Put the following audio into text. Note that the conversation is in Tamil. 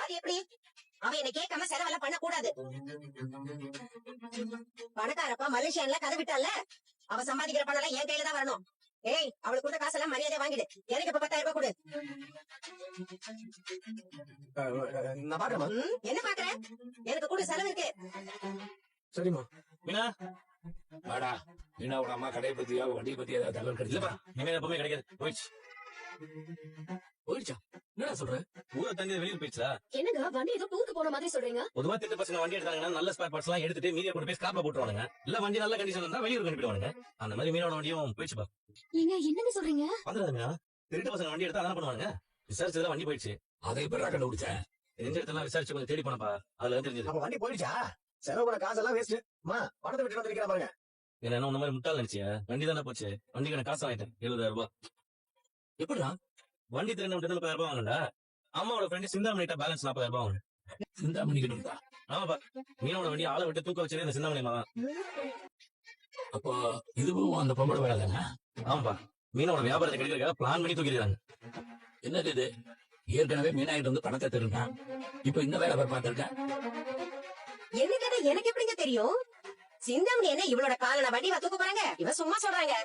அது எப்படி? அவ என்ன கேட்காம செலவெல்லாம் பண்ண கூடாது. பணக்காரப்பா மலேசியான்ல கதை விட்டால, அவ சம்பாதிக்கிற பணம் என் கையில தான் வரணும். ஏய், அவளுக்கு கொடுத்த காசெல்லாம் மரியாதை வாங்கிடு. எனக்கு இப்ப 10,000 ரூபாய் கொடு. நான் பாக்குறேன். என்ன பாக்குற? எனக்கு கூட செலவு இருக்கு. சரிம்மா. மீனா வாடா. மீனாவோட அம்மா கடையை பத்தியா வண்டியை பத்தி ஏதாவது தகவல் கிடைச்சப்பா? இனிமே எப்பவுமே கிடைக்காது. போயிடுச்சு. போயிடுச்சா? என்னடா சொல்ற? ஊரை தங்கி வெளியூர் போயிடுச்சா? என்னங்க வண்டி ஏதோ டூருக்கு போன மாதிரி சொல்றீங்க? பொதுவா திட்டு பசங்க வண்டி எடுத்தாங்கன்னா நல்ல ஸ்பேர் பார்ட்ஸ் எல்லாம் எடுத்துட்டு மீதியை கொண்டு போய் ஸ்கிராப்ல போட்டுருவாங்க. இல்ல வண்டி நல்ல கண்டிஷன் இருந்தா வெளியூருக்கு அனுப்பிடுவாங்க. அந்த மாதிரி மீனோட வண்டியும் போயிடுச்சுப்பா. நீங்க என்னங்க சொல்றீங்க? வந்துடாத மீனா. திருட்டு பசங்க வண்டி எடுத்தா அதான் பண்ணுவாங்க. விசாரிச்சதுல வண்டி போயிடுச்சு. அதை எப்படா கண்டுபிடிச்சேன்? தெரிஞ்ச இடத்துல விசாரிச்சு கொஞ்சம் தேடி போனப்பா. அதுல தெரிஞ்சது. அப்ப வண்டி போயிடுச்சா? செலவு பண்ண காசெல்லாம் வேஸ்ட். அம்மா பணத்தை விட்டு வந்து நிக்கிறா பாருங்க. என்ன உன்ன மாதிரி முட்டாள் நினைச்சியா? வண்டி தானே போச்சு. வண்டிக்கான காசு ஆயிட்டேன் 70,000 ரூபாய். எப்படிடா? வண்டி திரும்ப 30,000 ரூபாய் வாங்கண்டா. அம்மாவோட ஃப்ரெண்ட் சிந்தாமணிட்ட பேலன்ஸ் 40,000 ரூபாய் வாங்க. சிந்தாமணி கிட்ட? ஆமாப்பா. மீனோட வண்டி ஆளை விட்டு தூக்க வச்சதே இந்த சிந்தாமணி தான். அப்போ இதுவும் அந்த பொம்பளை வேலை தானே? ஆமாப்பா. மீனோட வியாபாரத்தை கிடைக்கிறதுக்காக பிளான் பண்ணி தூக்கிடுறாங்க. என்னது இது? ஏற்கனவே மீனாயிட்டு வந்து பணத்தை திருந்தான். இப்ப இந்த வேலை பேர் பார்த்திருக்கேன். என்ன கதை எனக்கு எப்படிங்க தெரியும்? சிந்தாமணி என்ன இவளோட காலன வண்டி தூக்க போறாங்க? இவ சும்மா சொல்றாங்க.